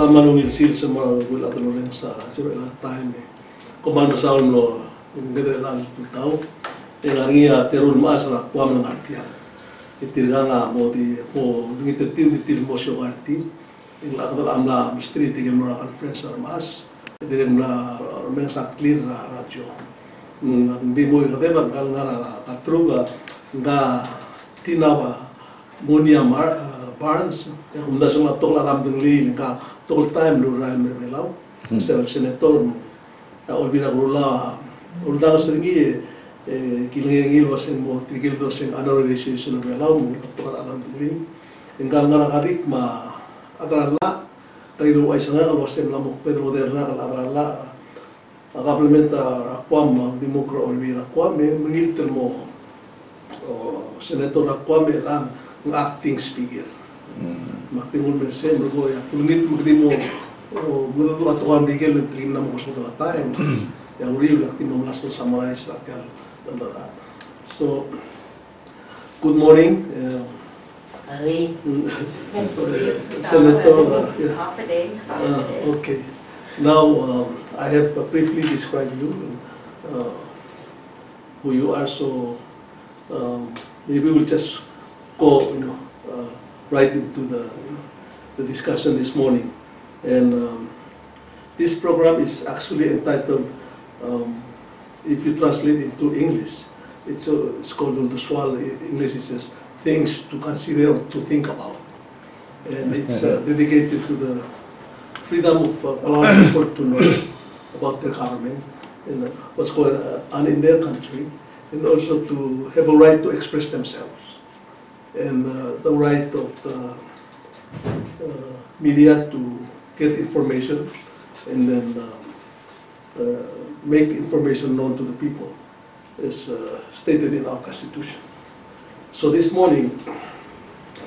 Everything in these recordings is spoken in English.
manungil sil sa mga gula tulurin sa sure ilang time kumano sa ulo yung gede lang tao nga terul mas na kuam ng artiyan itirga nga mo di ko ngitirtin mo siya arti yung lakadal amla mistri tigil mo conference mas diren na men sa clear na radyo hindi mo ikatebang kal nga katruga nga tinawa Monia Barnes, kung nasa mga tokla kambing li, nga tokol time lural mermelaw, sa senator, olbi na rula, uludang seringi, kilingil wasin mo, tigil dosin honorary session mermelaw, mga tokla kambing li, nga nakarik ma agrala, kayo ay sa nga wasin lamok Pedro Moderna kal agrala, kaplimenta Guam, Dimokra olbi na Guam, mangilter mo, senator na Guam lang, ang acting speaker. Maktingol mense, mergo ya kulungit magdi mo muna do ato ang bigel ng trim na mo sa time. Yang real acting mo last summarize at yan. So good morning. Senator. Half a day. Okay. Now I have briefly described you who you are, so maybe we'll just go, right into the discussion this morning. And this program is actually entitled, if you translate it to English, it's called Udesuall. English it says things to consider or to think about. And it's dedicated to the freedom of allowing people to know about their government and what's going on in their country, and also to have a right to express themselves. And the right of the media to get information and then make information known to the people is stated in our Constitution. So this morning,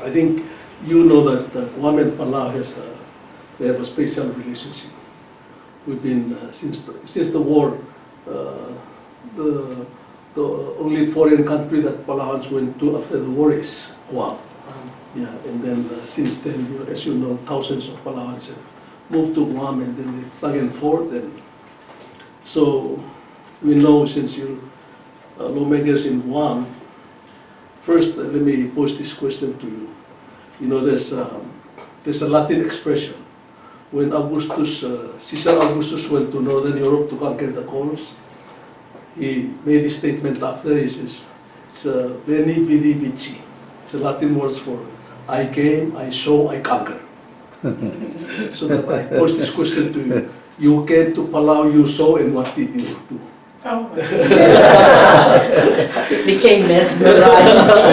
I think you know that Guam and Palau they have a special relationship. We've been, since the war, the only foreign country that Palauans went to after the war is Guam. Yeah, and then since then, as you know, thousands of Palauans have moved to Guam and then they back and forth. And so we know, since you're lawmakers in Guam, first let me pose this question to you. You know, there's a Latin expression. When Caesar Augustus went to Northern Europe to conquer the Gauls, he made this statement after. He says, it's veni, vidi, vici. It's a Latin words for I came, I saw, I conquered. So that I pose this question to you. You came to Palau, you saw, and what did you do? Oh. Became mesmerized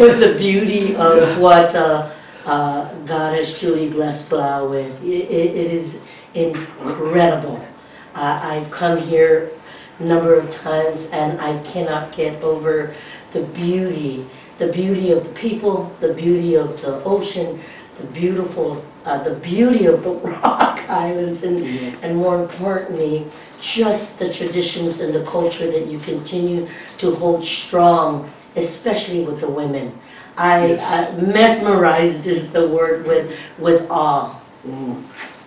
with the beauty of what God has truly blessed Palau with. It is incredible. I've come here a number of times and I cannot get over the beauty of the people, the beauty of the ocean, the beauty of the rock islands, and more importantly, just the traditions and the culture that you continue to hold strong, especially with the women. Mesmerized is the word with awe.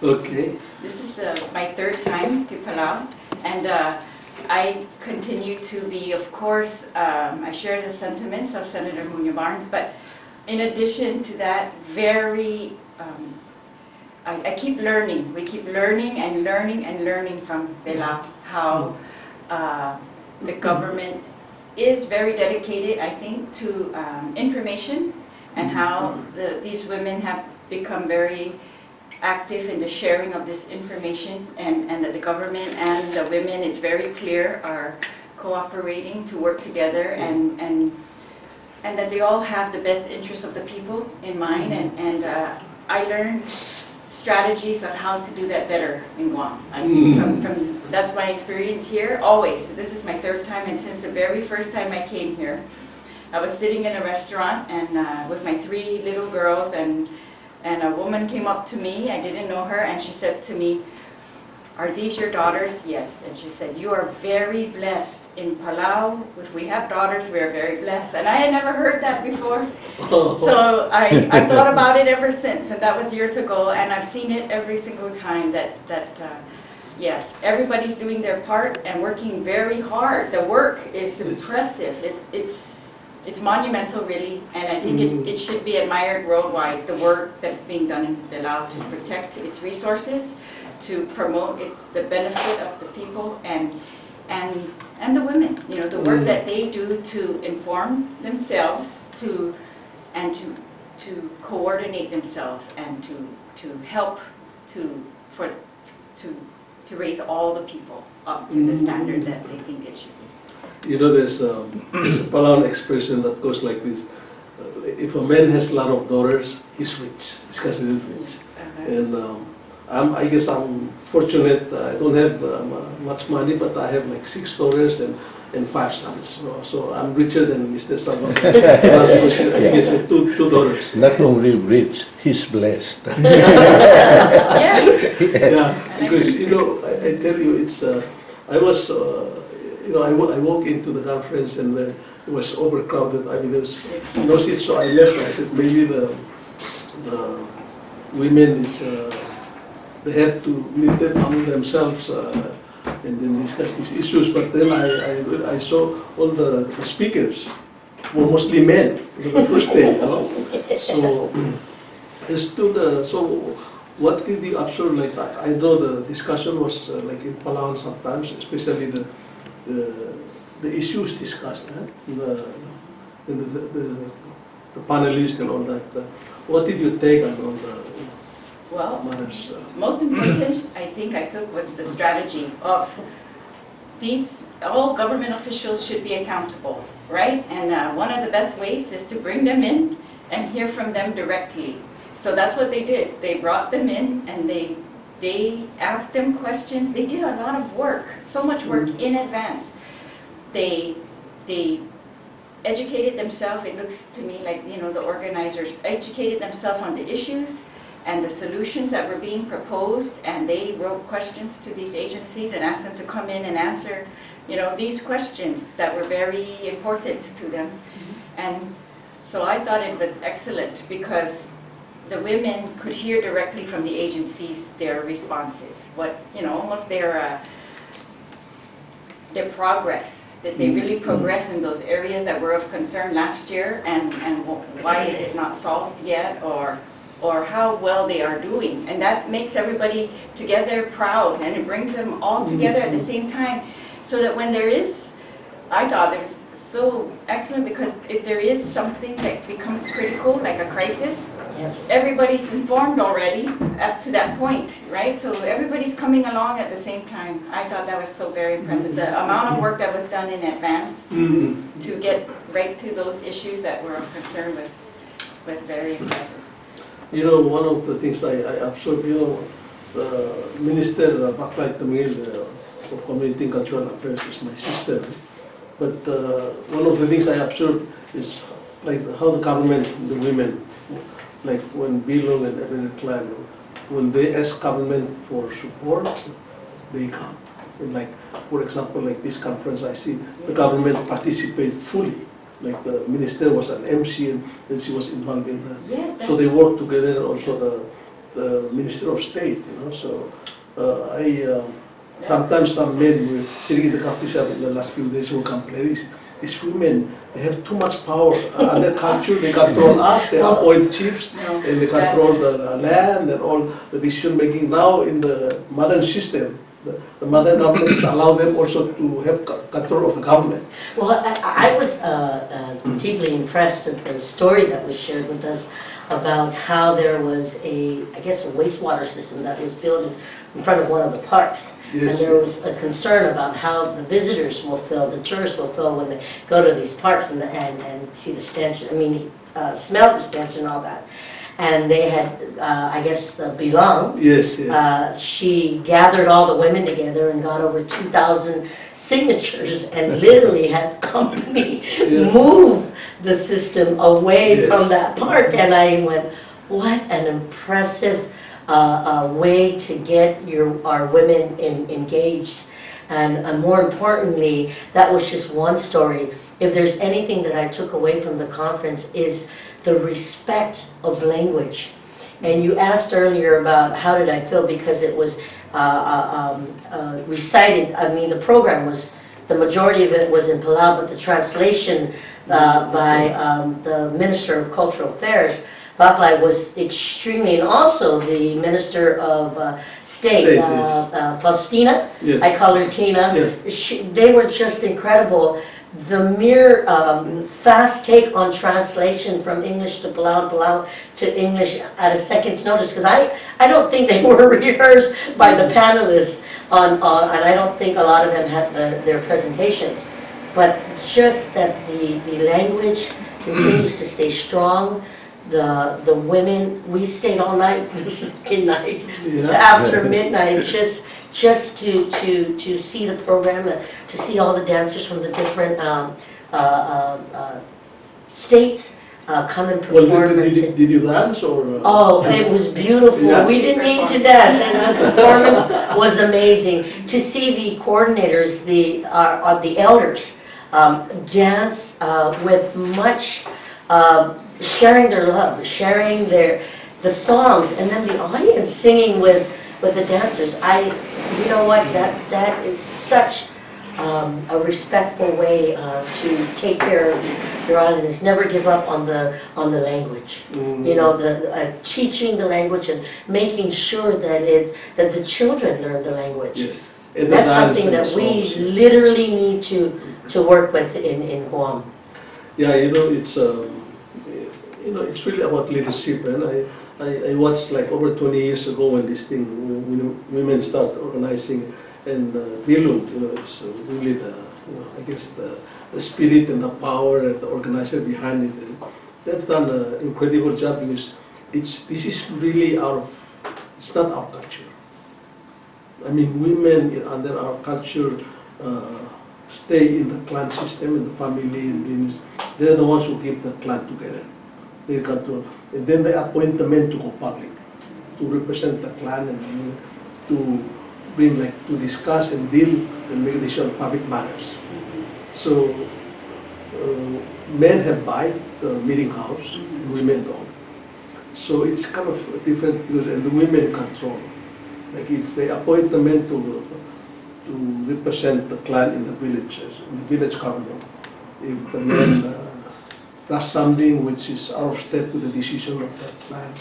Okay. This is my third time to Palau, and I continue to be, of course, I share the sentiments of Senator Muñoz Barnes, but in addition to that, I keep learning. We keep learning and learning and learning from Palau, how the government is very dedicated, I think, to information, and how these women have become very active in the sharing of this information, and that the government and the women, it's very clear, are cooperating to work together, and that they all have the best interests of the people in mind, and I learned strategies on how to do that better in Guam. That's my experience here, always. This is my third time, and since the very first time I came here, I was sitting in a restaurant and with my 3 little girls, and a woman came up to me, I didn't know her, and she said to me, are these your daughters? Yes. And she said, you are very blessed. In Palau, if we have daughters, we are very blessed. And I had never heard that before. So I thought about it ever since, and that was years ago, and I've seen it every single time that yes, everybody's doing their part and working very hard. The work is impressive. It's monumental, really, and I think it should be admired worldwide, the work that's being done in Palau to protect its resources, to promote the benefit of the people and the women. You know, the work that they do to inform themselves, to coordinate themselves, and to help to raise all the people up to the standard that they think it should be. You know, there's a Palau expression that goes like this: if a man has a lot of daughters, he's rich. He's considered rich. And I guess I'm fortunate. I don't have much money, but I have like 6 daughters and 5 sons. So I'm richer than Mr. Salvador. I guess 2 daughters. Not only rich, he's blessed. Yes. Yeah, because you know, I tell you, it's I was. You know, I walked into the conference and then it was overcrowded. I mean, there was no seats, so I left. I said maybe the women is they have to meet them among themselves and then discuss these issues. But then I saw all the speakers were mostly men. It was the first day, you know? So as to so what did you observe? Like I know the discussion was like in Palau sometimes, especially the issues discussed, the panelists and all that. What did you take on all the matters? Most important, I think I took was the strategy of all government officials should be accountable, right? And one of the best ways is to bring them in and hear from them directly. So that's what they did. They brought them in and they asked them questions. They did a lot of work, so much work in advance. They educated themselves. It looks to me like, you know, the organizers educated themselves on the issues and the solutions that were being proposed, and they wrote questions to these agencies and asked them to come in and answer, you know, these questions that were very important to them. And so I thought it was excellent because the women could hear directly from the agencies their responses, almost their progress, that they really progress in those areas that were of concern last year, and why is it not solved yet, or how well they are doing. And that makes everybody together proud, and it brings them all together at the same time, so that when there is, I thought it was so excellent, because if there is something that becomes critical, like a crisis, Yes. everybody's informed already up to that point, right? So everybody's coming along at the same time. I thought that was so very impressive. The amount of work that was done in advance to get right to those issues that were of concern was very impressive. You know, one of the things I observed, you know, the Minister Baklay Tamil of Community and Cultural Affairs is my sister. But one of the things I observed is like how the government, the women, like when Bilong and Ebenet Clan, when they ask government for support, they come. And like, for example, like this conference, I see the government participate fully. Like the minister was an MC and she was involved in that. Yes, so they work together, also the Minister of State, you know. So sometimes some men were sitting in the coffee shop in the last few days who complain, these women, they have too much power. Their culture, they control us, they appoint chiefs, and they control the land and all the decision making. Now in the modern system, the modern governments allow them also to have control of the government. Well, I was deeply impressed at the story that was shared with us about how there was a wastewater system that was built in front of one of the parks. Yes. And there was a concern about how the visitors will feel, the tourists will feel when they go to these parks and see the stench, smell the stench and all that. And they had, the Bilang, Yes. she gathered all the women together and got over 2,000 signatures and literally had company move the system away from that park. And I went, what an impressive way to get our women engaged. And more importantly, that was just one story. If there's anything that I took away from the conference is the respect of language. And you asked earlier about how did I feel because it was recited. I mean, the program was, the majority of it was in Palau, but the translation by the Minister of Cultural Affairs, Baklai, was extremely, and also the Minister of State, Faustina, Yes. I call her Tina. Yeah. They were just incredible. The mere fast take on translation from English to Palau, Palau to English at a second's notice, because I don't think they were rehearsed by the panelists and I don't think a lot of them had their presentations. But just that the language continues to stay strong. The women, we stayed all night the second night to after midnight just to see the program, to see all the dancers from the different states come and perform. Well, did you dance or? Oh, it was beautiful. Yeah. We didn't need to dance, and the performance was amazing. To see the coordinators, the elders, dance with much sharing their love, sharing the songs, and then the audience singing with the dancers. You know what? That is such a respectful way to take care of your audience. Never give up on the language. You know, teaching the language and making sure that the children learn the language. Yes. That's something that we literally need to work with in Guam. Yeah, you know, it's really about leadership, and I watched like over 20 years ago when this thing, when women start organizing, and Bilum, you know, it's really I guess the spirit and the power and the organizer behind it. And they've done an incredible job because this is really it's not our culture. I mean, women under our culture stay in the clan system, in the family, and they're the ones who keep the clan together. They control, and then they appoint the men to go public, to represent the clan and the women, to bring to discuss and deal and make decisions on public matters. So men have buy the meeting house, and women don't. So it's kind of different, and the women control. Like if they appoint the men to represent the clan in the villages, in the village government, if the men does something which is out of step with the decision of the clan,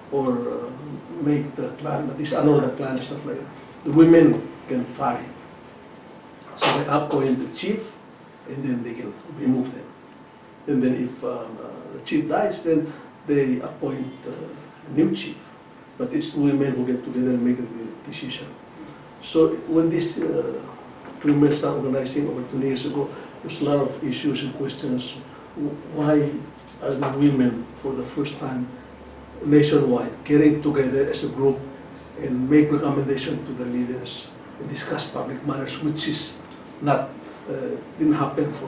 or make the clan, dishonor the clan, stuff like that, the women can fight. So they appoint the chief, and then they can remove them. And then if the chief dies, then they appoint a new chief. But it's women who get together and make a decision. So when this women started organizing over 20 years ago, there's a lot of issues and questions. Why are the women, for the first time nationwide, getting together as a group and make recommendations to the leaders and discuss public matters, which is not, didn't happen for,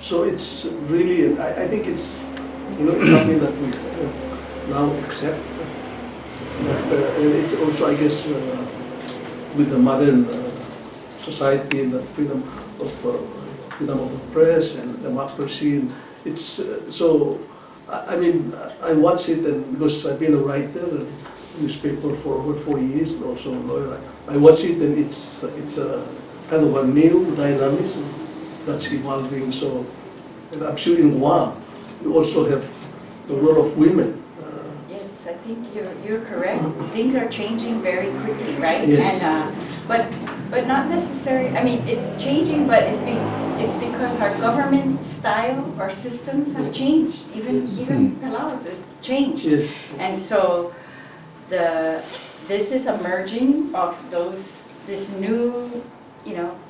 So it's really, and I think it's, it's something that we now accept. And it's also, I guess, with the modern society and the freedom of the press and democracy, and it's so. I mean, I watch it, and because I've been a writer and newspaper for over 4 years, and also a lawyer, I watch it, and it's a kind of a new dynamism that's evolving. So, and I'm sure in Guam, you also have a lot of women. Yes, I think you're correct. Things are changing very quickly, right? Yes. And but not necessarily. I mean, it's changing, but it's because our government style or systems have changed. Even Palau has changed. Yes. And so this is a merging of this new,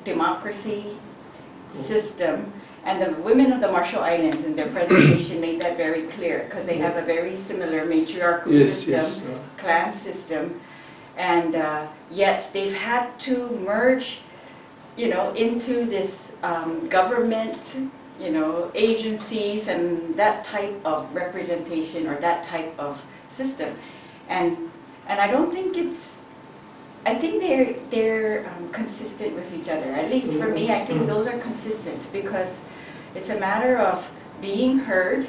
democracy system. And the women of the Marshall Islands in their presentation made that very clear, because they have a very similar matriarchal system, clan system, and yet they've had to merge, into this government, agencies and that type of representation or that type of system. and I don't think it's, I think they're consistent with each other. At least for me, I think those are consistent because it's a matter of being heard,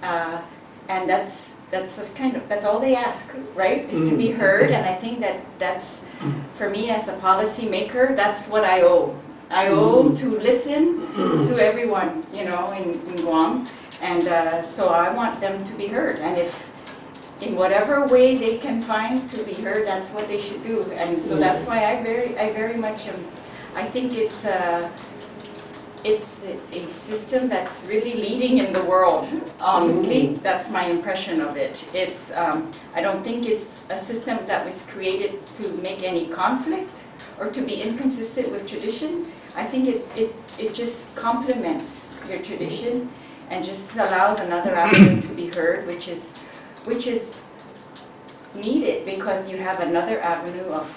and that's all they ask, right? Is to be heard, and I think that's for me as a policy maker, that's what I owe. I owe to listen to everyone, you know, in Guam, and so I want them to be heard, and if in whatever way they can find to be heard, that's what they should do. And so that's why I very much I think it's a system that's really leading in the world. Honestly, that's my impression of it. It's I don't think it's a system that was created to make any conflict or to be inconsistent with tradition. I think it just complements your tradition and just allows another avenue to be heard, which is needed because you have another avenue of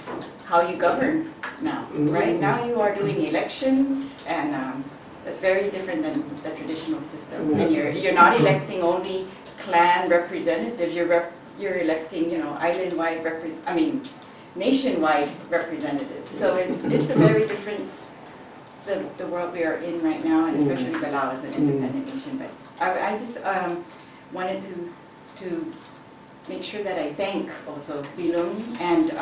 how you govern now, right? Now you are doing elections, and that's very different than the traditional system. And you're not electing only clan representatives. You're electing, you know, island-wide nationwide representatives. So it's a very different the world we are in right now, and especially Palau as an independent nation. But I just wanted to make sure that I thank also Bilung and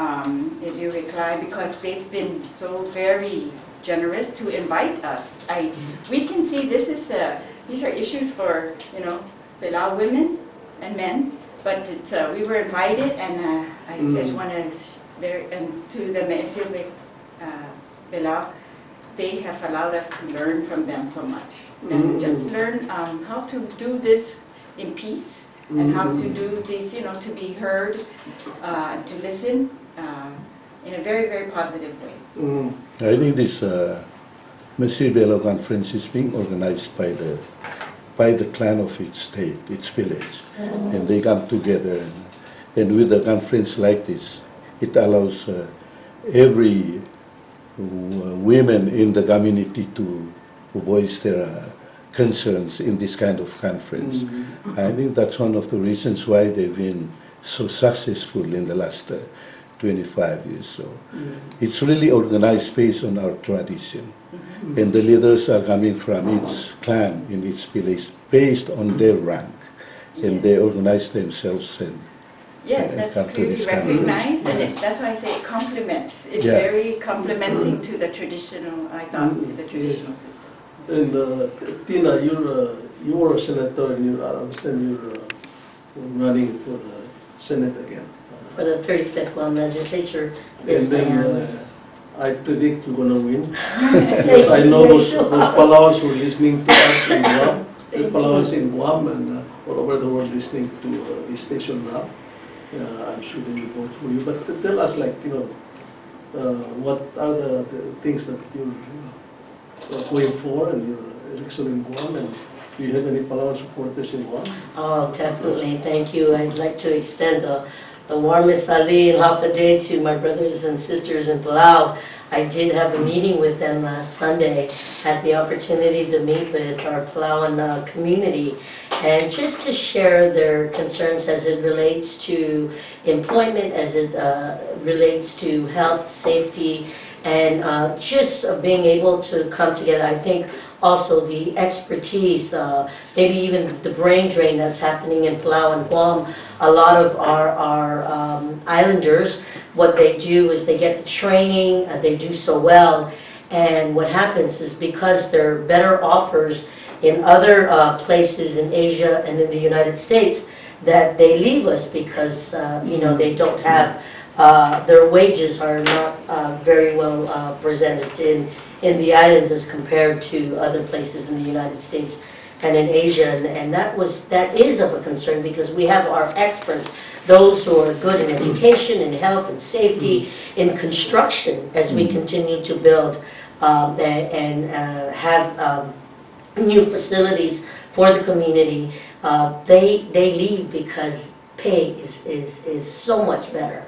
Liu Reclai, because they've been so very generous to invite us. We can see these are issues for, you know, Palau women and men, but we were invited, and I just want to to the Maesio Palau, they have allowed us to learn from them so much, and just learn how to do this in peace. And how to do this, you know, to be heard, to listen in a very, very positive way. I think this Masibelo conference is being organized by the clan of its state, its village, and they come together. And with a conference like this, it allows every women in the community to voice their concerns in this kind of conference. I think that's one of the reasons why they've been so successful in the last 25 years. So it's really organized based on our tradition. And the leaders are coming from each clan in each village based on their rank. And they organize themselves and yes, that's clearly recognized, and that's why I say it complements. It's very complementing to the traditional, I thought, to the traditional system. And Tina, you were a senator, and I understand you're running for the Senate again. For the 35th Guam Legislature, And yes, I am. then I predict you're going to win. Because I know those Palauans who are listening to us in Guam, the Palauans in Guam and all over the world listening to this station now. I'm sure they will vote for you. But tell us, like, you know, what are the things that you're going for and your election in Guam, and do you have any Palauan supporters in Guam? Oh, definitely. Thank you. I'd like to extend the warmest ali and hafaday to my brothers and sisters in Palau. I did have a meeting with them last Sunday, had the opportunity to meet with our Palauan community, and just to share their concerns as it relates to employment, as it relates to health, safety, and just being able to come together. I think also the expertise, maybe even the brain drain that's happening in Palau and Guam. A lot of our islanders, what they do is they get training, they do so well, and what happens is because there are better offers in other places in Asia and in the United States, that they leave us because you know, they don't have their wages are not very well presented in the islands as compared to other places in the United States and in Asia, and that is of a concern because we have our experts, those who are good in education, in health and safety, in construction, as we continue to build and have new facilities for the community. They leave because pay is so much better.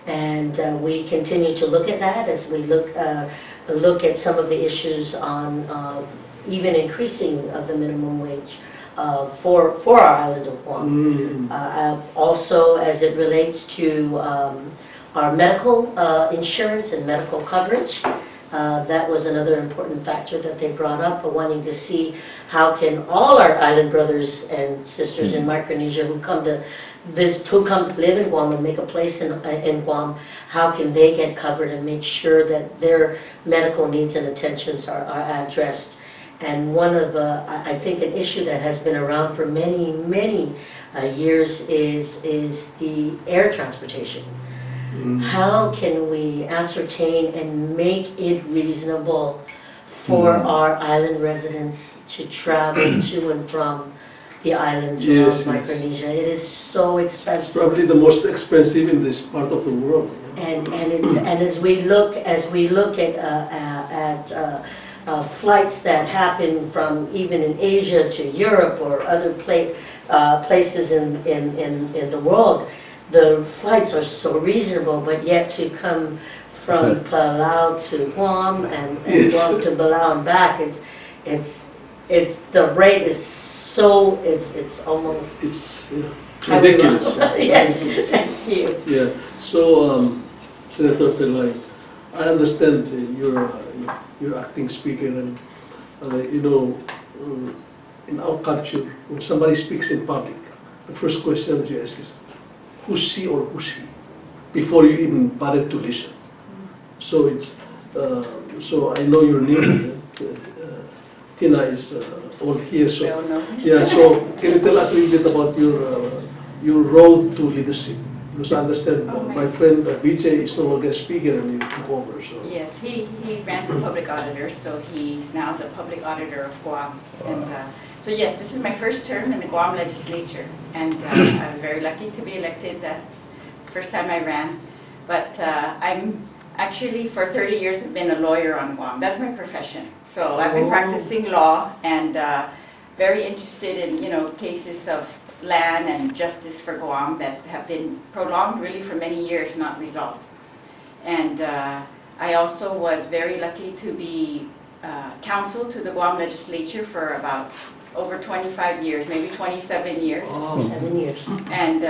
And we continue to look at that as we look at some of the issues on even increasing of the minimum wage. for our island of Guam. Also, as it relates to our medical insurance and medical coverage, that was another important factor that they brought up, wanting to see how can all our island brothers and sisters in Micronesia who come to visit, who come to live in Guam and make a place in Guam, how can they get covered and make sure that their medical needs and attentions are addressed. And one of the, I think an issue that has been around for many years is the air transportation. How can we ascertain and make it reasonable for our island residents to travel to and from the islands around Micronesia? It is so expensive. It's probably the most expensive in this part of the world. And as we look at flights that happen from even in Asia to Europe or other places in the world, the flights are so reasonable, but yet to come from Palau to Guam and Guam to Palau and back, it's the rate is so it's almost ridiculous. Yes, thank you. Yeah. So Senator Terlaje, I understand that you're acting speaker, and you know, in our culture, when somebody speaks in public, the first question you ask is, who's she or who's he? Before you even bother to listen. So it's so I know your name. Tina is all here. So yeah. So can you tell us a little bit about your road to leadership? Because I understand my friend BJ is no longer a speaker and you took over. So yes, he ran for public auditor, so he's now the public auditor of Guam. And so yes, this is my first term in the Guam Legislature, and I'm very lucky to be elected. That's the first time I ran. But I'm actually, for 30 years, I've been a lawyer on Guam. That's my profession. So I've been practicing law and very interested in, you know, cases of land and justice for Guam that have been prolonged really for many years, not resolved. And I also was very lucky to be counsel to the Guam Legislature for about over 25 years, maybe 27 years. 7 years. And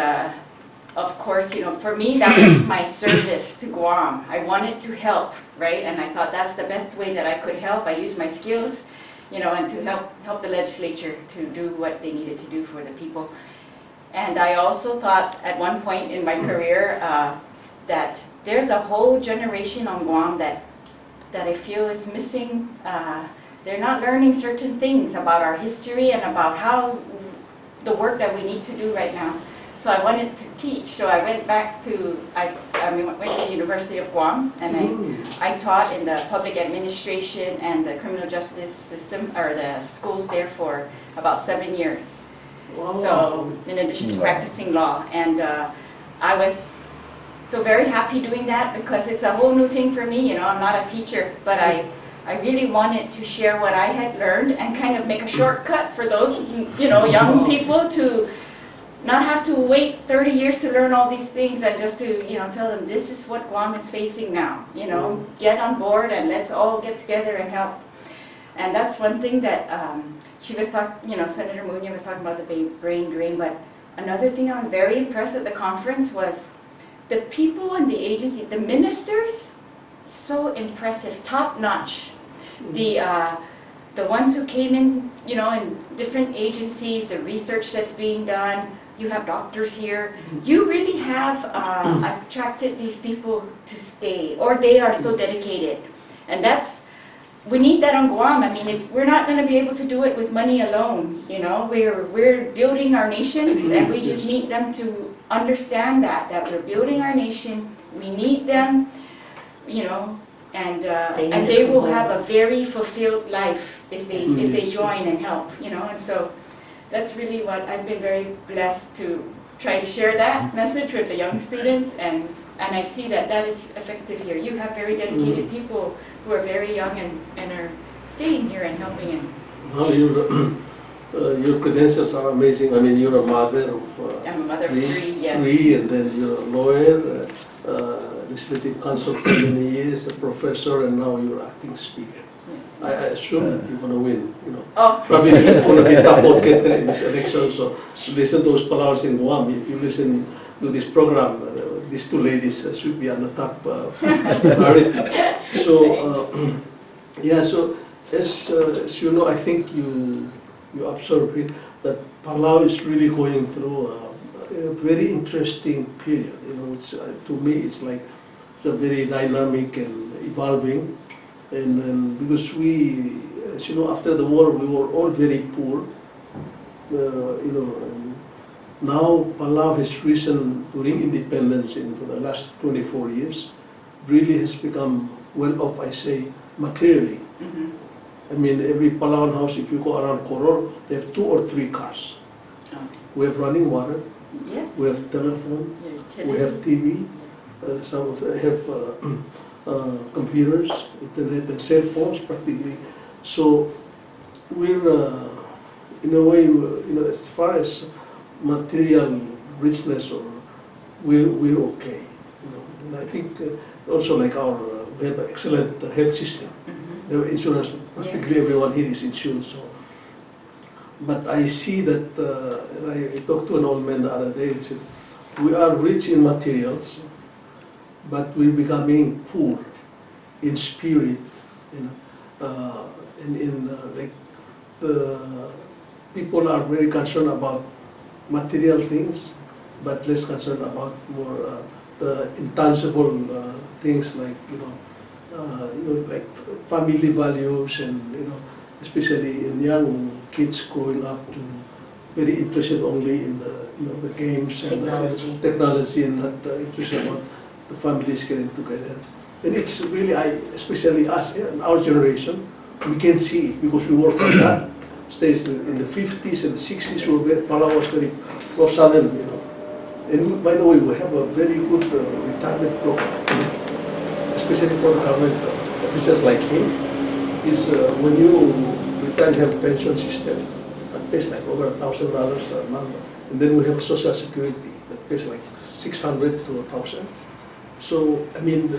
of course, you know, for me, that was my service to Guam. I wanted to help, right? And I thought that's the best way that I could help. I used my skills, you know, and to help the legislature to do what they needed to do for the people. And I also thought at one point in my career that there's a whole generation on Guam that I feel is missing. They're not learning certain things about our history and about how the work that we need to do right now. So I wanted to teach. So I went back to, I went to the University of Guam, and I taught in the public administration and the criminal justice system, or the schools there for about 7 years. Wow. So in addition to practicing law. And I was so very happy doing that because it's a whole new thing for me. You know, I'm not a teacher, but I really wanted to share what I had learned and kind of make a shortcut for those, you know, young people to not have to wait 30 years to learn all these things, and just to, you know, tell them this is what Guam is facing now. You know, get on board and let's all get together and help. And that's one thing that she was talking, you know, Senator Muñoz was talking about the brain drain, but another thing I was very impressed at the conference was the people in the agency, the ministers, so impressive, top notch. The ones who came in, you know, in different agencies, the research that's being done, you have doctors here. You really have attracted these people to stay, or they are so dedicated. And that's, we need that on Guam. I mean, we're not going to be able to do it with money alone, you know. We're building our nations, and we just need them to understand that we're building our nation. We need them, you know, and they will have a very fulfilled life if they join and help, you know. And so that's really what I've been very blessed to try to share that message with the young students, and I see that is effective here. You have very dedicated people who are very young and are staying here and helping. And well, your credentials are amazing. I mean, you're a mother of I'm a mother of three, yes. Three, and then you're a lawyer, legislative counsel for many years, a professor, and now you're acting speaker. Yes. I assume that you're going to win, you know. Oh, Probably you're going to be top vote-getter in this election, so listen to those Palauans in Guam. If you listen to this program, these two ladies should be on the top priority. So, yeah, so as you know, I think you observe here that Palau is really going through a very interesting period. You know, it's, to me, it's like it's a very dynamic and evolving. And because we, as you know, after the war, we were all very poor. You know, and now Palau has risen during independence in for the last 24 years. Really has become well off, I say, materially. mhm. I mean, every Palauan house, if you go around Koror, they have 2 or 3 cars. Oh. We have running water, Yes. we have telephone, Your we have utility. TV, some of them have computers, internet, and cell phones practically. So we're, in a way, you know, as far as material richness, or we're okay. You know, and I think also like our, we have an excellent health system. Mhm. We have insurance. Practically Yes. everyone here is insured. So, but I see that, and I talked to an old man the other day. He said, "We are rich in materials, but we're becoming poor in spirit, you know, like the people are very concerned about material things, but less concerned about more the intangible things like like family values, and especially in young kids growing up to very interested only in the games Technology. and technology, and not interested about the families getting together. And it's really, especially us, in our generation, we can see it because we were from that stage in the 50s and the 60s. Palau was very pro-Southern, And by the way, we have a very good retirement program, especially for the government officers like him. Is when you retire, you have a pension system that pays like over $1,000 a month, and then we have Social Security that pays like 600 to 1,000. So, I mean,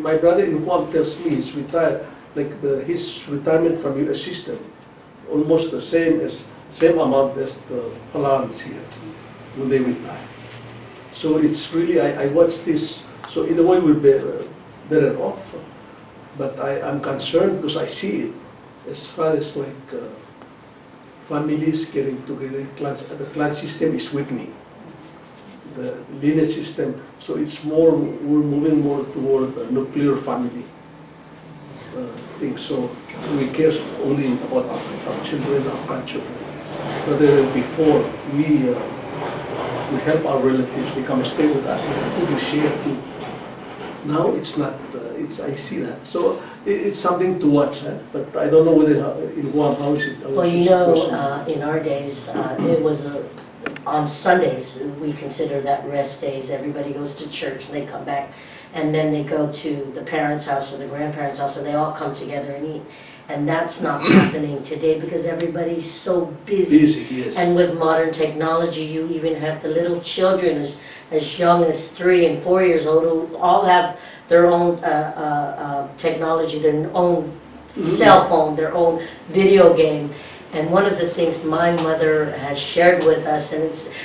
my brother in Guam tells me he's retired, like his retirement from U.S. system, almost the same amount as the Palauans here when they retire. So it's really, I watch this, so in a way we're better off, but I'm concerned because I see it as far as like families getting together, the clan system is weakening. The lineage system, so it's more, we're moving more toward the nuclear family thing. So we care only about our children, our grandchildren. Rather than before, we help our relatives, they come and stay with us, we share food. Now it's not, I see that. So it's something to watch, but I don't know whether in Guam, how is it? Well, in our days, it was on Sundays, we consider that rest days. Everybody goes to church, and they come back, and then they go to the parents' house or the grandparents' house, and they all come together and eat. And that's not happening today because everybody's so busy. Yes. And with modern technology, you even have the little children as young as 3 and 4 years old who all have their own technology, their own cell phone, their own video game. And one of the things my mother has shared with us, and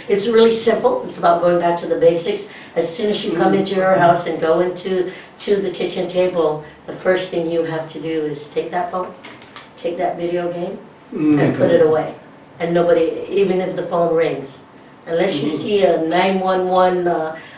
it's really simple, it's about going back to the basics. As soon as you come into her house and go into the kitchen table, the first thing you have to do is take that phone, take that video game, and put it away. And nobody, even if the phone rings, unless you see a 911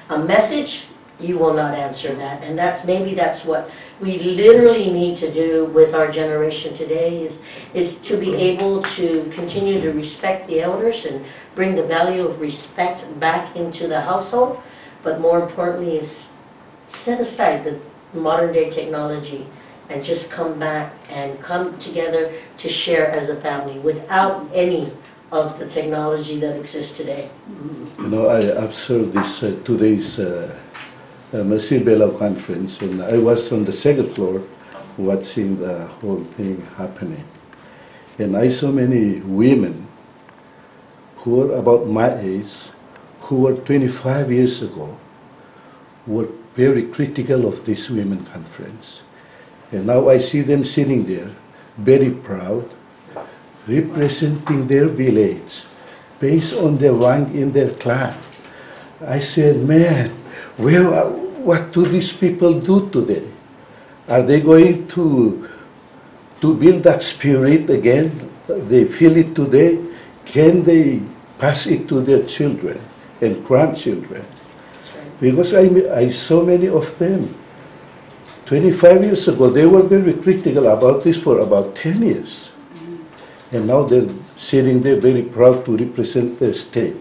a message, you will not answer that. And maybe that's what we literally need to do with our generation today, is to be able to continue to respect the elders and bring the value of respect back into the household, but more importantly is set aside the modern day technology and just come back and come together to share as a family without any of the technology that exists today. I observed this today's Masir Belau conference, and I was on the second floor watching the whole thing happening. And I saw many women who were about my age, who were 25 years ago, were very critical of this women conference. And now I see them sitting there, very proud, representing their village based on the rank in their clan. I said, man, what do these people do today? Are they going to build that spirit again? They feel it today. Can they pass it to their children and grandchildren? That's right. Because I saw many of them. 25 years ago, they were very critical about this for about 10 years. And now they're sitting there very proud to represent their state.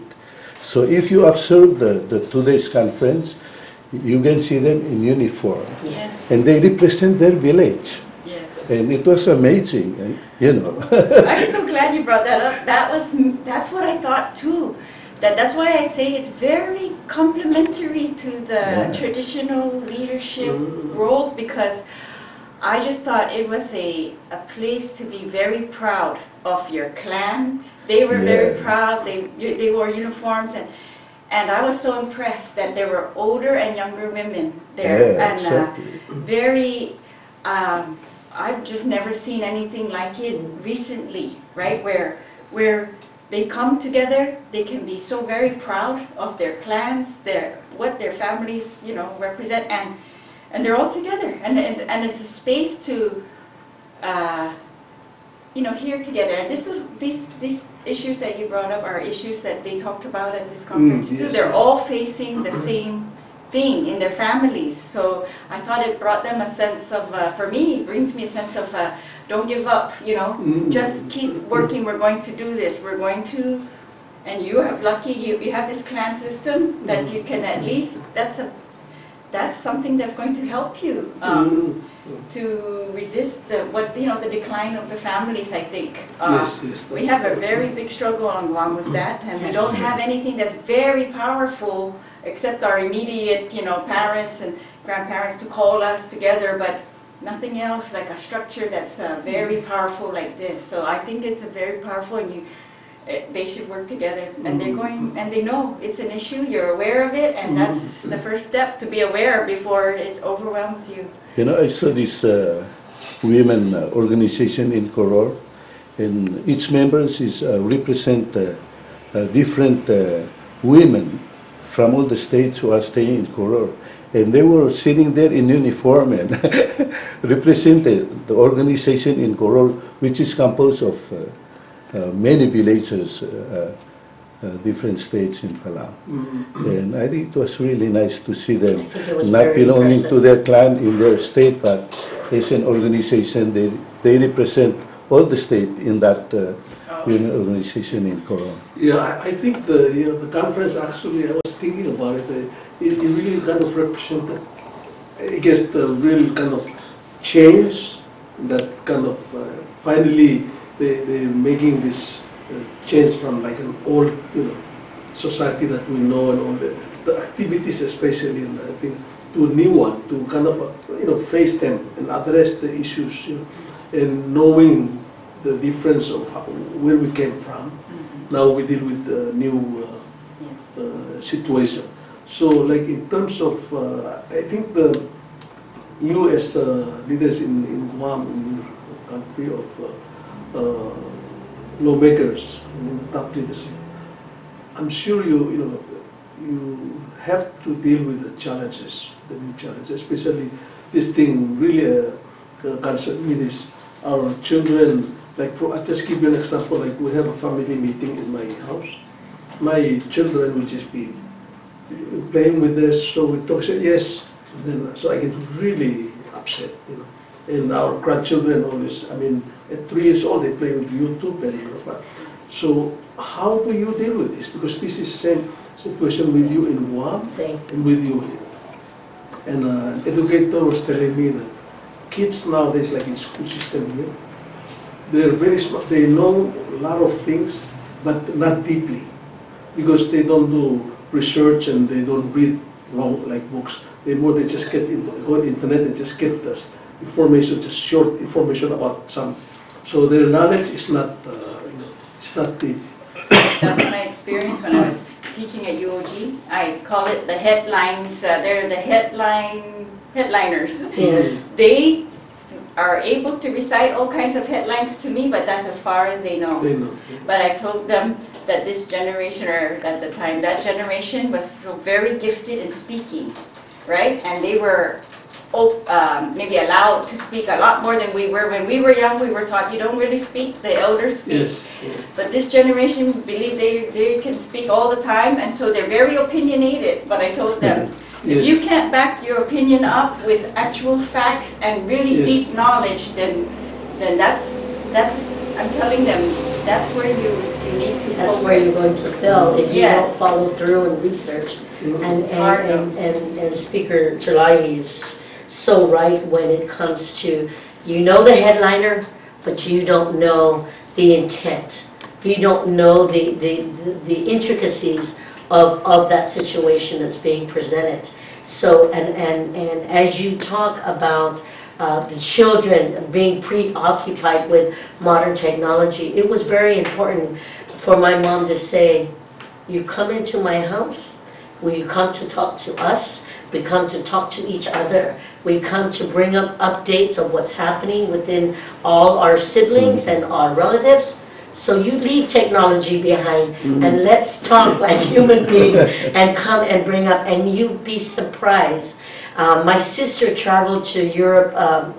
So if you observe the today's conference, you can see them in uniform. Yes. And they represent their village. Yes. And it was amazing, you know. I'm so glad you brought that up. That's what I thought too. That's why I say it's very complementary to the traditional leadership roles, because I just thought it was a place to be very proud of your clan. They were very proud. They wore uniforms, and I was so impressed that there were older and younger women there, Yeah, and exactly. very. I've just never seen anything like it recently, right? Where they come together, they can be so very proud of their clans, what their families, represent, and they're all together, and it's a space to, hear together. And these issues that you brought up are issues that they talked about at this conference too. Yes, They're yes. all facing the same thing in their families. So I thought it brought them a sense of, for me, it brings me a sense of, don't give up, just keep working, we're going to do this, we're going to, and you have lucky, you have this clan system that you can at least, that's something that's going to help you to resist the decline of the families, I think. Yes, We have a very big struggle on Guam with that, and we don't have anything that's very powerful except our immediate, parents and grandparents to call us together, but nothing else like a structure that's very powerful like this. So I think it's a very powerful, and they should work together, and they're going, and they know it's an issue, you're aware of it, and that's the first step, to be aware before it overwhelms you. I saw this women organization in Koror, and each members is represent different women from all the states who are staying in Koror. And they were sitting there in uniform and represented the organization in Koror, which is composed of many villages, different states in Palau. And I think it was really nice to see them, I think it was not very belonging impressive. to their clan in their state, but as an organization, they represent all the state in that women organization in Koror. Yeah, I think the conference, actually, I was thinking about it, it really kind of represented, I guess, the real kind of change that kind of finally they're making this change from like an old, society that we know, and all the activities especially, and I think to a new one, to kind of, face them and address the issues, and knowing the difference of where we came from. Now we deal with the new situation. So, like in terms of, I think the U.S. Leaders in Guam, in the country of lawmakers, in the top leadership, I'm sure you have to deal with the challenges, the new challenges, especially this thing really concerns me, is our children. Like, I'll just give you an example. Like, we have a family meeting in my house. My children will just be playing with this, so we talk, say yes, and then so I get really upset, And our grandchildren always, at 3 years old they play with YouTube and so how do you deal with this? Because this is same situation with you in Guam and with you here. And an educator was telling me that kids nowadays, like in school system here, they're very smart. They know a lot of things, but not deeply, because they don't do research and they don't read long like books. They just get go on the internet and just get this information, just short information about some. So their knowledge is not, it's not deep. That's my experience when I was teaching at UOG. I call it the headlines. They're the headliners. Yes. They are able to recite all kinds of headlines to me, but that's as far as they know. They know. But I told them that this generation, or at the time, that generation was so very gifted in speaking, right? And they were maybe allowed to speak a lot more than we were. When we were young, we were taught you don't really speak, the elders speak. Yes. But this generation believe they can speak all the time, and so they're very opinionated. But I told them, if you can't back your opinion up with actual facts and really deep knowledge, then that's I'm telling them, that's where you need to That's focus. where you're going to fail if you Yes. don't follow through and research. And Speaker Terlaje is so right when it comes to, you know the headliner, but you don't know the intent. You don't know the intricacies of that situation that's being presented. So, and as you talk about the children being preoccupied with modern technology, it was very important for my mom to say, you come into my house, we come to talk to us, we come to talk to each other, we come to bring up updates of what's happening within all our siblings and our relatives. So you leave technology behind and let's talk like human beings and come and bring up, and you'd be surprised. My sister traveled to Europe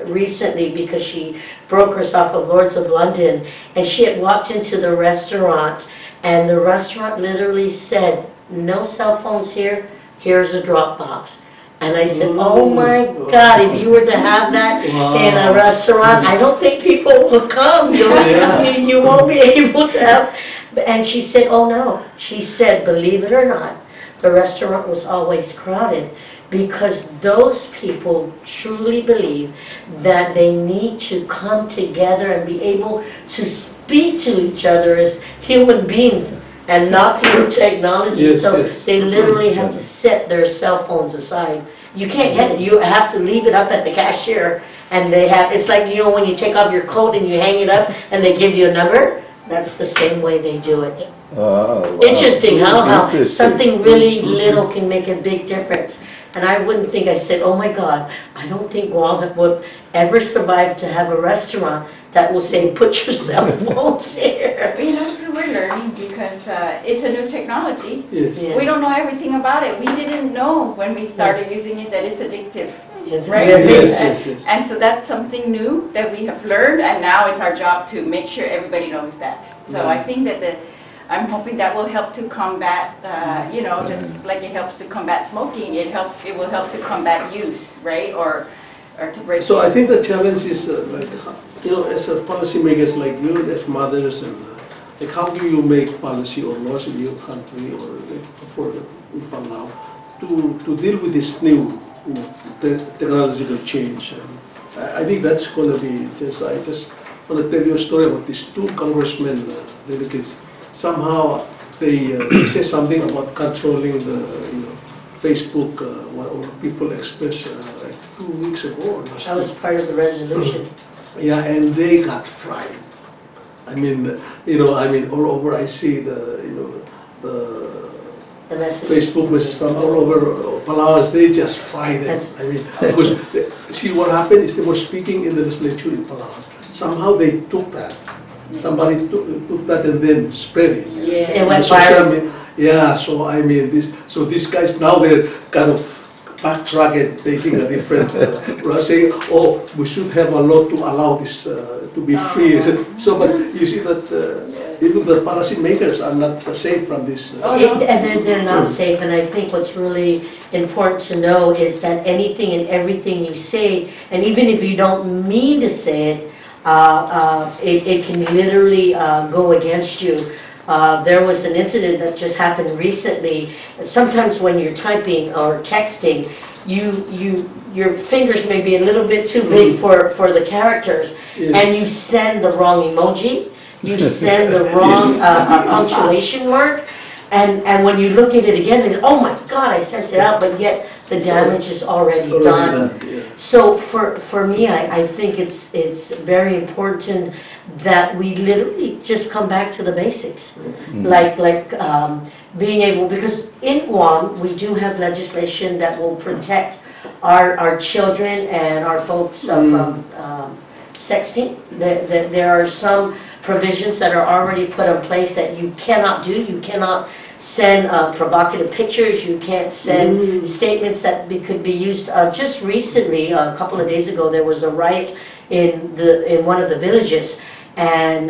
recently because she broke herself of Lords of London, and she had walked into the restaurant, and the restaurant literally said, no cell phones here, here's a Dropbox. And I said, oh my God, if you were to have that in a restaurant, I don't think people will come. You won't be able to have. And she said, oh no. She said, believe it or not, the restaurant was always crowded because those people truly believe that they need to come together and be able to speak to each other as human beings and not through technology. So they literally have to set their cell phones aside. You can't get it. You have to leave it up at the cashier, and they have, it's like, you know, when you take off your coat and you hang it up and they give you a number, that's the same way they do it. Wow. Interesting how something really little can make a big difference. And I wouldn't think, I said, oh my God, I don't think Guam would ever survive to have a restaurant that will say, put your cell phones here. You know, too, we're learning because it's a new technology. Yes. We don't know everything about it. We didn't know when we started using it that it's addictive. It's Right? very- Yes. And so that's something new that we have learned, and now it's our job to make sure everybody knows that. So I think that I'm hoping that will help to combat, you know, just like it helps to combat smoking, it will help to combat use, right? Or to break. So I think the challenge is like, you know, as a policymakers like you, as mothers, and like how do you make policy or laws in your country or like for in Palau to deal with this new, you know, technological change? I think that's going to be just. I just want to tell you a story about these two congressmen delegates. Somehow they say something about controlling the, you know, Facebook or people express like 2 weeks ago or last That was week. part of the resolution. Yeah, and they got fried. I mean, you know, I mean, all over I see the, you know, The message. Facebook messages from all over Palau, they just fried them. That's- I mean, because see what happened is they were speaking in the legislature in Palau. Somehow they took that. Somebody took that and then spread it. Yeah. It On went the social viral. media. Yeah, so I mean, these guys now they're kind of backtracking, taking a different route, saying, oh, we should have a law to allow this to be free. So, but you see that even the policy makers are not safe from this. And they're not safe, and I think what's really important to know is that anything and everything you say, and even if you don't mean to say it, it can literally go against you. There was an incident that just happened recently. Sometimes when you're typing or texting, your fingers may be a little bit too big for the characters, and you send the wrong emoji, you send the wrong punctuation mark, and when you look at it again, it's, oh my God, I sent it out, but yet the damage is already done. So for me, I think it's very important that we literally just come back to the basics, like being able, because in Guam we do have legislation that will protect our children and our folks from sexting. There are some provisions that are already put in place that you cannot do. You cannot send provocative pictures. You can't send statements that could be used. Just recently, a couple of days ago, there was a riot in one of the villages, and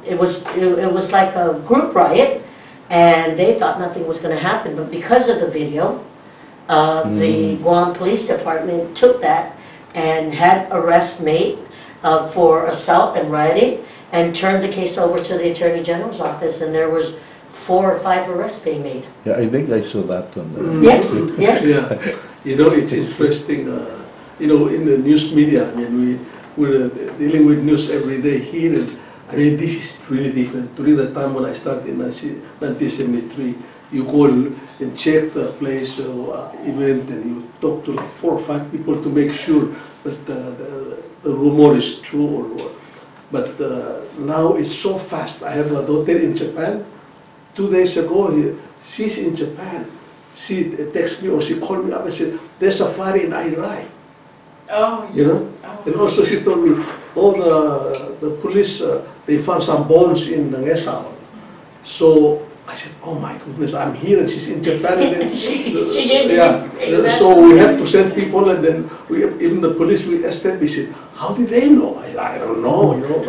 it was like a group riot, and they thought nothing was going to happen. But because of the video, the Guam Police Department took that and had arrests made for assault and rioting, and turned the case over to the Attorney General's office, and there was 4 or 5 arrests being made. Yeah, I think I saw that on the Yes, yes. Yeah, you know, it's interesting, you know, in the news media, I mean, we're dealing with news every day here, and I mean, this is really different. During the time when I started in 1973, you go and check the place event, and you talk to like 4 or 5 people to make sure that the rumor is true. But now it's so fast. I have a daughter in Japan. 2 days ago, she's in Japan. She texted me or she called me up and said, there's a fire in Iraq. Oh, You know? oh. And also she told me, oh, the police, they found some bones in Udesuall. So I said, oh my goodness, I'm here and she's in Japan. And then, She gave me yeah. So we have to send people, and then even the police, we established it. How did they know? I don't know, you know,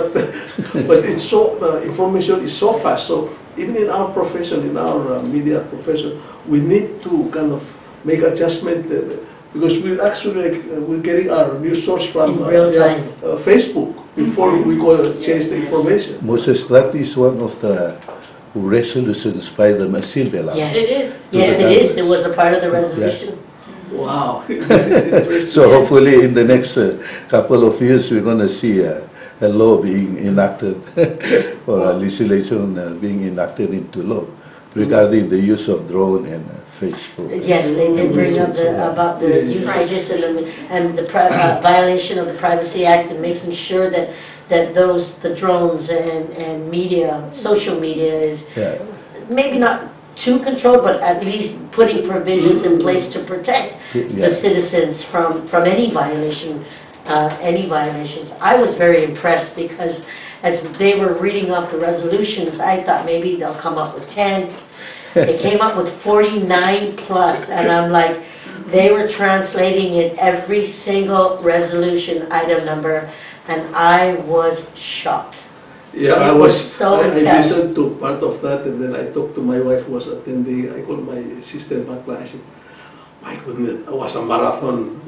but it's so, the information is so fast. So even in our profession, in our media profession, we need to kind of make adjustment because we're actually we're getting our news source from In real time. Facebook before we go change the information. Moses, that is one of the resolutions by the Silvela. Yes. It is. Yes, it is. It was a part of the resolution. Wow, this is interesting. So hopefully in the next couple of years we're going to see a law being enacted or a legislation being enacted into law regarding the use of drone and Facebook. Yes, they did bring up about the usages and the violation of the Privacy Act, and making sure that the drones and media, social media is Yeah. maybe not too controlled, but at least putting provisions in place to protect the citizens from any violation, any violations. I was very impressed because as they were reading off the resolutions, I thought maybe they'll come up with 10. They came up with 49 plus, and I'm like, they were translating in every single resolution item number, and I was shocked. Yeah, It I was was. so I intense. listened to part of that, and then I talked to my wife who was attending. I called my sister back. I said, "My goodness, I was a marathon."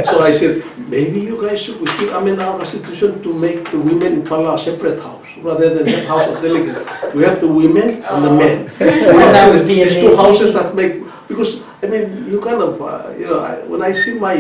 So I said, maybe you guys we should amend our constitution to make the women in Palau a separate house rather than the House of Delegates. We have the women and the men. We That have would be these two amazing. houses that make, because I mean, you kind of, you know, when I see my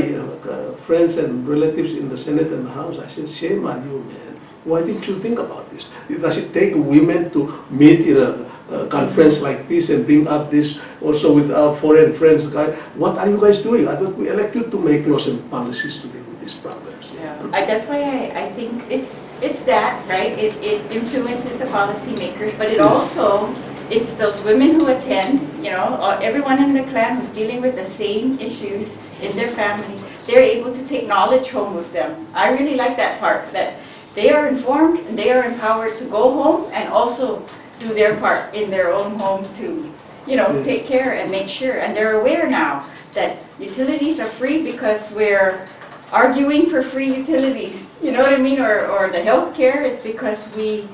friends and relatives in the Senate and the House, I said, shame on you, man. Why didn't you think about this? Does it take women to meet in a conference like this and bring up this also with our foreign friends? What are you guys doing? I thought we elected to make laws and policies to deal with these problems. Yeah. That's why I think it's that, right? It influences the policymakers, but it also, it's those women who attend, you know, everyone in the clan who's dealing with the same issues in their family, they're able to take knowledge home with them. I really like that part, that they are informed and they are empowered to go home and also do their part in their own home to, you know, take care and make sure. And they're aware now that utilities are free because we're arguing for free utilities. You know what I mean? Or the health care is because we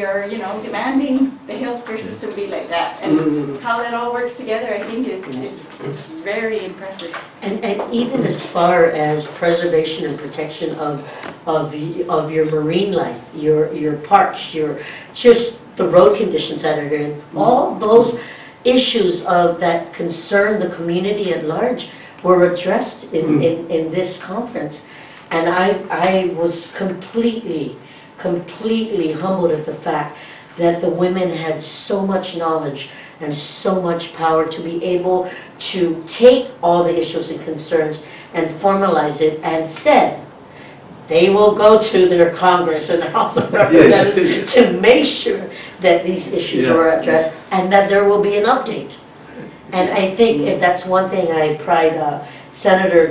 are, you know, demanding the healthcare system be like that. And how that all works together, I think, is very impressive. And even as far as preservation and protection of your marine life, your parks, your just the road conditions that are here, all those issues that concern the community at large were addressed in this conference. And I was completely humbled at the fact that the women had so much knowledge and so much power to be able to take all the issues and concerns and formalize it, and said they will go to their Congress and House of Representatives to make sure that these issues are addressed and that there will be an update. And I think if that's one thing I pride Speaker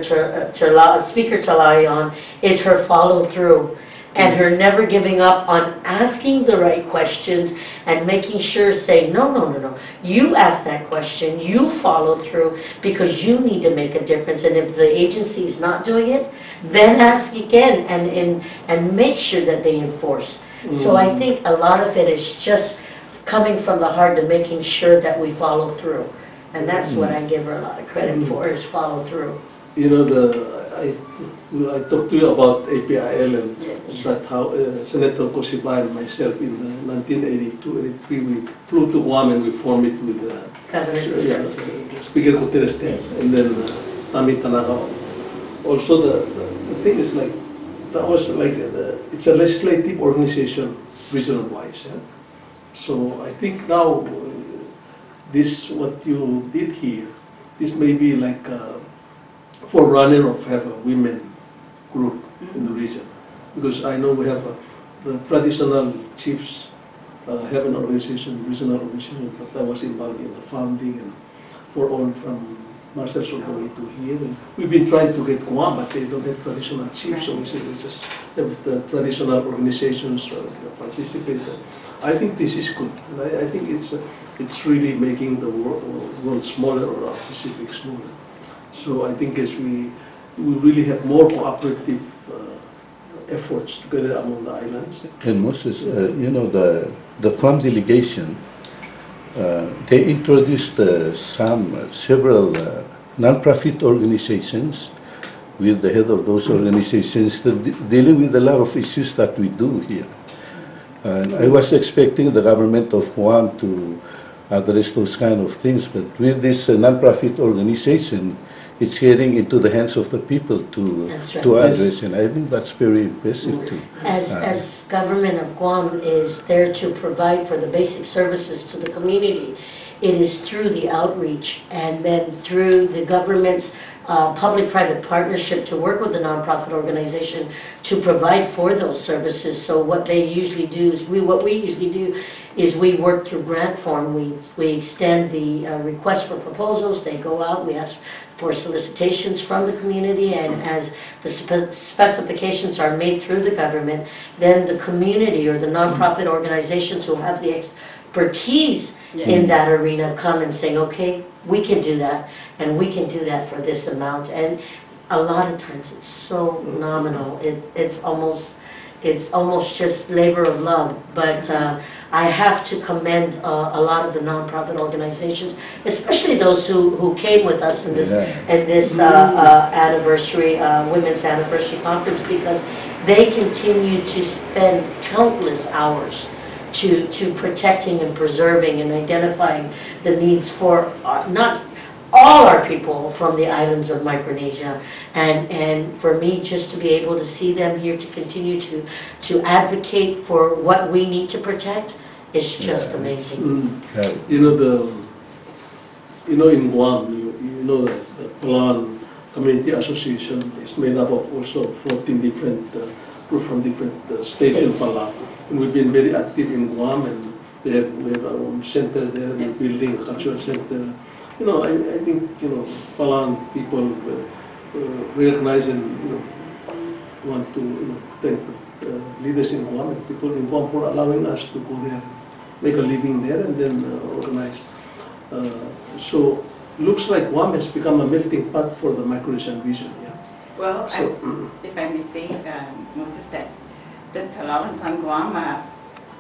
Terlaje on is her follow through and her never giving up on asking the right questions and making sure, say, no, you ask that question, you follow through because you need to make a difference, and if the agency is not doing it, then ask again and make sure that they enforce. So I think a lot of it is just coming from the heart to making sure that we follow through, and that's what I give her a lot of credit for, is follow through. You know, I talked to you about APIL and that how Senator Cosipa and myself in the 1982-83 we flew to Guam and we formed it with Speaker Therese Terlaje and then Tami Tanaka. Also the thing is like, that was like, it's a legislative organization regional wise. Yeah? So I think now this, what you did here, this may be like forerunner of have a women group in the region, because I know we have the traditional chiefs have an organization, regional organization that was involved in the founding and for all from Marcel Soldoni to here. And we've been trying to get Guam, but they don't have traditional chiefs, so we said we just have the traditional organizations participate. I think this is good, and I think it's really making the world smaller or our Pacific smaller. So I think as we really have more cooperative efforts together among the islands. And Moses, you know, the Guam delegation, they introduced several non-profit organizations with the head of those organizations dealing with a lot of issues that we do here. And I was expecting the government of Guam to address those kind of things, but with this non-profit organization, it's getting into the hands of the people to address, and I think that's very impressive too. As government of Guam is there to provide for the basic services to the community, it is through the outreach and then through the government's public-private partnership to work with a nonprofit organization to provide for those services. So what they usually do is, we work through grant form. We extend the request for proposals. They go out. We ask for solicitations from the community, and as the specifications are made through the government, then the community or the nonprofit organizations who have the expertise in that arena come and say, okay, we can do that, and we can do that for this amount. And a lot of times it's so nominal. It's almost just labor of love. But I have to commend a lot of the nonprofit organizations, especially those who came with us in this anniversary, women's anniversary conference, because they continue to spend countless hours to protecting and preserving and identifying the needs for not all our people from the islands of Micronesia, and for me just to be able to see them here to continue to advocate for what we need to protect is just amazing. You know, in Guam, you know that the Palau Community Association is made up of also 14 different groups from different states in Palau. And we've been very active in Guam, and we have our own center there. We're building a cultural center. You know, I think, you know, Palau people recognize and, you know, want to, you know, thank the leaders in Guam and people in Guam for allowing us to go there, make a living there, and then organize. So looks like Guam has become a melting pot for the Micronesian region. Yeah. Well, so, if I may say, Moses, that the Palauans on Guam,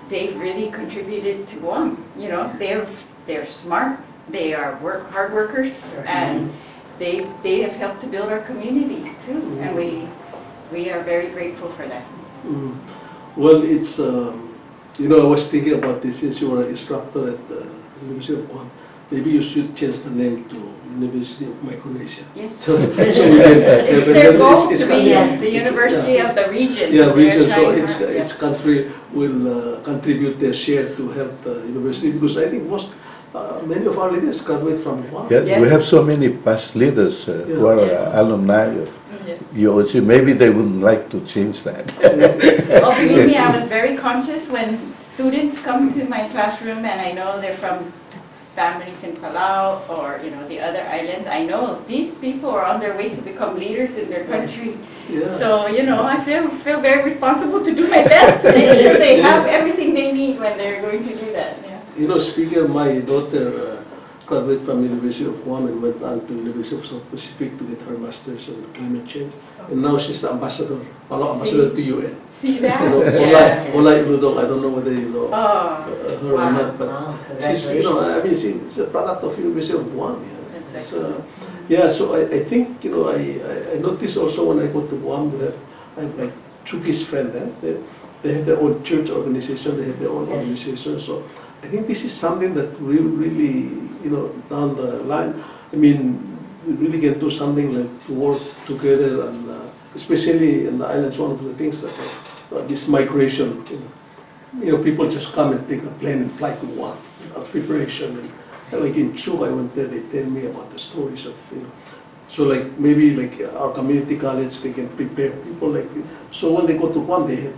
they've really contributed to Guam. You know, they're smart, they are hard workers, and they have helped to build our community too, and we are very grateful for that. Well, it's you know, I was thinking about this since you were an instructor at the University of Guam. Maybe you should change the name to University of Micronesia. Yes. So we can it's their goal to be the University of the region. Yeah, region. So its country will contribute their share to help the university, because I think many of our leaders graduate from Guam. Yeah, yes. We have so many past leaders who are alumni of UOC. Maybe they wouldn't like to change that. Oh, believe me, I was very conscious when students come to my classroom and I know they're from families in Palau or the other islands, I know these people are on their way to become leaders in their country. Yeah. So I feel very responsible to do my best to make sure they have everything they need when they're going to do that. Yeah. Speaking of my daughter, graduated from University of Guam and went on to University of South Pacific to get her master's in climate change. And now she's the ambassador, Palau ambassador to UN. See that? Uludong, I don't know whether you know her or not, but she's, she's a product of University of Guam. So I think, I noticed also when I go to Guam, I have like Chuki's friend there. They have their own church organization, they have their own organization. So I think this is something that we really, down the line, we really can do something like to work together, and especially in the islands, one of the things that this migration, people just come and take a plane and fly to Guam, preparation. And like in Chuk, I went there, they tell me about the stories of, so like maybe like our community college, they can prepare people like, so when they go to Guam, they have,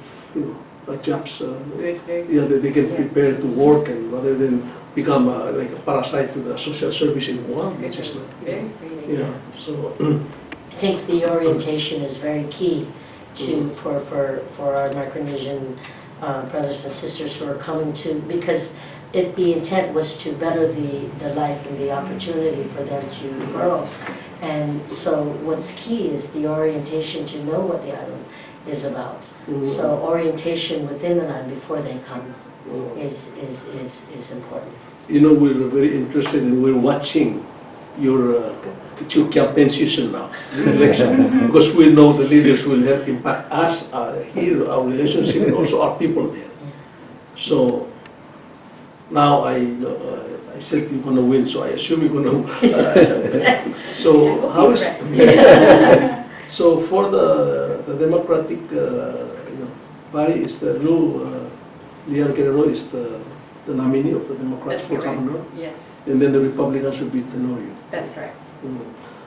jobs, they can prepare to work, and rather than become like a parasite to the social service in Guam, which is not, so. I think the orientation is very key to for our Micronesian brothers and sisters who are coming to, because the intent was to better the life and the opportunity for them to grow. And so what's key is the orientation to know what the island is about. So orientation within the land before they come is important. We're very interested and we're watching your campaign season now, the election, because we know the leaders will have impact us here, our relationship, and also our people there. So now I said you're going to win, so I assume you're going to. So how is? So for the Democratic Party is the Lian Guerrero is the nominee of the Democrats for governor. Yes. And then the Republicans will be Tenorio. That's correct.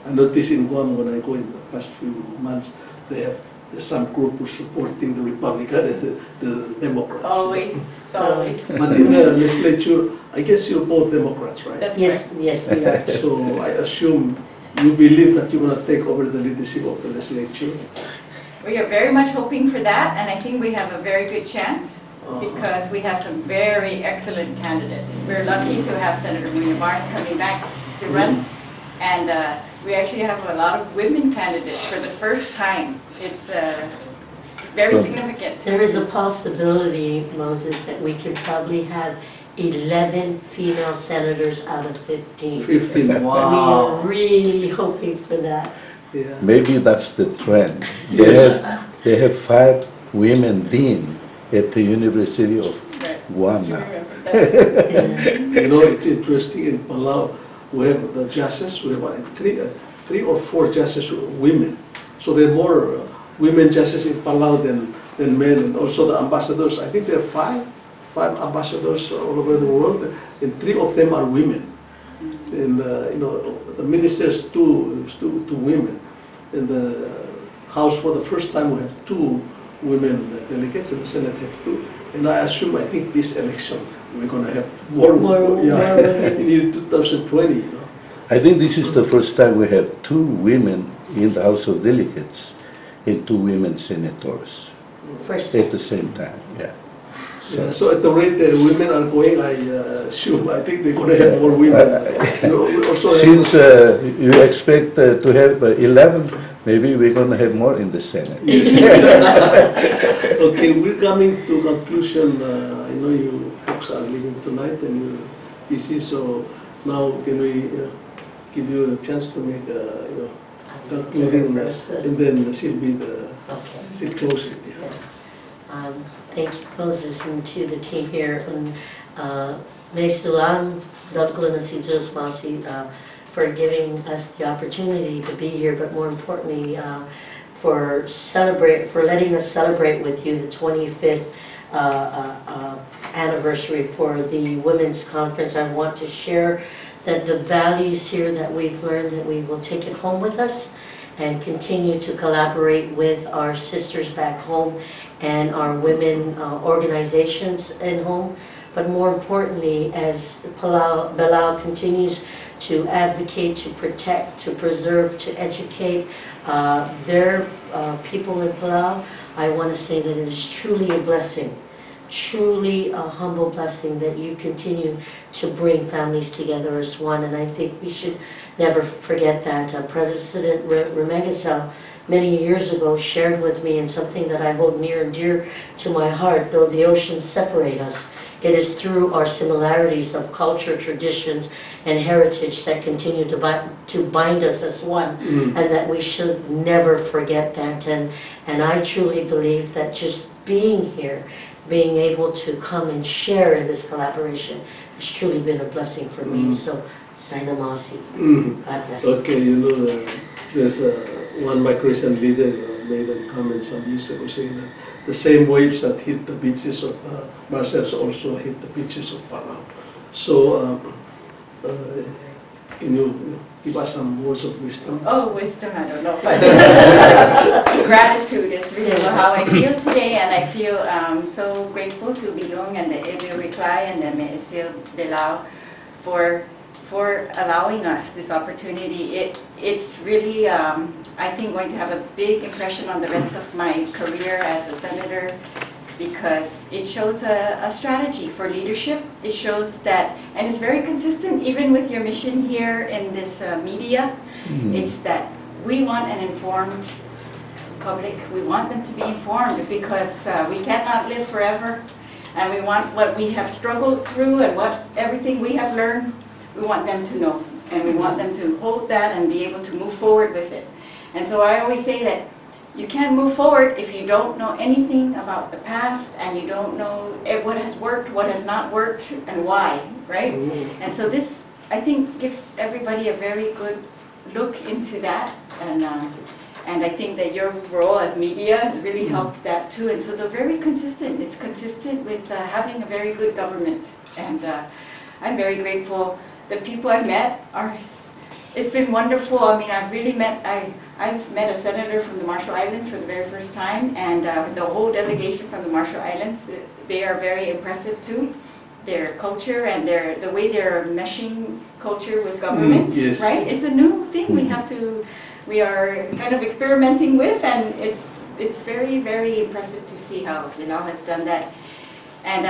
I noticed in Guam when I go in the past few months, there's some group who's supporting the Republicans, the Democrats. Always, it's always. But in the legislature, I guess you're both Democrats, right? That's yes, correct. yes, we are. So I assume you believe that you're going to take over the leadership of the legislature. We are very much hoping for that, and I think we have a very good chance because we have some very excellent candidates. We're lucky to have Senator Muñoz Barnes coming back to run, and we actually have a lot of women candidates for the first time. It's very significant. There is a possibility, Moses, that we could probably have 11 female senators out of 15. 15, wow. We are really hoping for that. Yeah. Maybe that's the trend. Yes. They have 5 women dean at the University of Guam now. It's interesting in Palau, we have the justices, we have 3 or 4 justices women. So there are more women justices in Palau than men, and also the ambassadors. I think there are 5 ambassadors all over the world, and 3 of them are women. And the ministers, 2 women. In the House, for the first time, we have 2 women delegates, and the Senate have 2. And I think this election we're going to have more women. In 2020, I think this is the first time we have 2 women in the House of Delegates and 2 women senators at the same time. Yeah. So at the rate that women are going, I think they're going to have more women. Since you expect to have 11, maybe we're going to have more in the Senate. Yes. Okay, we're coming to conclusion. I know you folks are leaving tonight and you're busy, so now can we give you a chance to make concluding, and then she'll close it. Yeah. Thank you, Moses, and to the team here. Mesilang, Douglas and Udesuall, for giving us the opportunity to be here, but more importantly, for letting us celebrate with you the 25th anniversary for the Women's Conference. I want to share that the values here that we've learned, that we will take it home with us and continue to collaborate with our sisters back home and our women organizations in home but more importantly, as Palau continues to advocate, to protect, to preserve, to educate their people in Palau, I want to say that it is truly a blessing, truly a humble blessing that you continue to bring families together as one, and I think we should never forget that. President Ngermang many years ago shared with me, and something that I hold near and dear to my heart, though the oceans separate us, it is through our similarities of culture, traditions, and heritage that continue to bind us as one, and that we should never forget that. And I truly believe that just being here, being able to come and share in this collaboration has truly been a blessing for me. So, Sainamasi. God bless. Okay, you know, there's one migration leader made a comment some years ago saying that the same waves that hit the beaches of Marshall's also hit the beaches of Palau. So, can you give us some words of wisdom? Oh, wisdom, I don't know. But gratitude is really how I feel today, and I feel so grateful to Bilong and the Ebil Reply and the Meesil Palau for allowing us this opportunity. It's really, I think, going to have a big impression on the rest of my career as a senator, because it shows a strategy for leadership. It shows that, and it's very consistent even with your mission here in this media. It's that we want an informed public. We want them to be informed, because we cannot live forever, and we want what we have struggled through and everything we have learned, we want them to know, and we want them to hold that and be able to move forward with it. And so I always say that you can't move forward if you don't know anything about the past, and you don't know what has worked, what has not worked, and why, right? And so this, I think, gives everybody a very good look into that, and I think that your role as media has really helped that too. And so they're very consistent. It's consistent with having a very good government, and I'm very grateful. The people I've met it's been wonderful. I mean, I've met a senator from the Marshall Islands for the very first time, and the whole delegation from the Marshall Islands, they are very impressive too. Their culture and the way they're meshing culture with government, yes. Right? It's a new thing we are kind of experimenting with, and it's very, very impressive to see how Palau has done that. And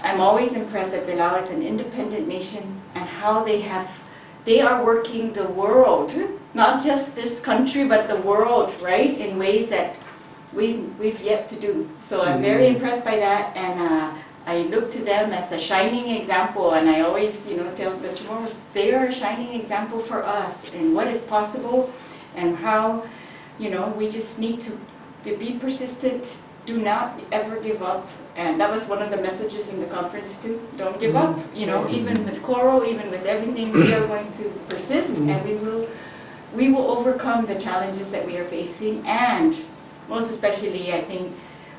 I'm always impressed that Palau is an independent nation, and how they are working the world, not just this country, but the world, right, in ways that we've yet to do. So I'm very impressed by that, and I look to them as a shining example, and I always, tell the Chamorros, they are a shining example for us in what is possible, and how, we just need to be persistent. Do not ever give up. And that was one of the messages in the conference too. Don't give up. Even with coral, even with everything, we are going to persist, and we will overcome the challenges that we are facing. And most especially, I think,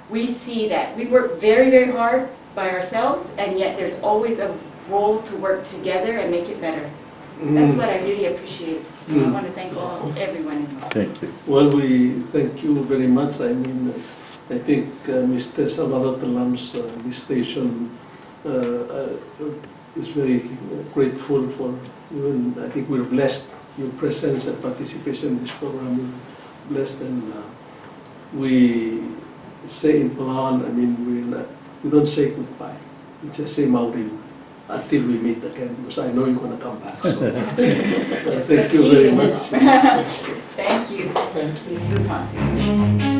we see that we work very, very hard by ourselves, and yet there's always a role to work together and make it better. That's what I really appreciate. So I want to thank everyone involved. Thank you. Well, we thank you very much. I mean, I think Mr. Salvador Telam's this station is very grateful for you, and I think we're blessed. Your presence and participation in this program, we're blessed, and we say in Palau, I mean, we don't say goodbye. We just say Mauri until we meet again, because I know you're going to come back. So. Thank you very much. Thank you. Thank you. This is awesome.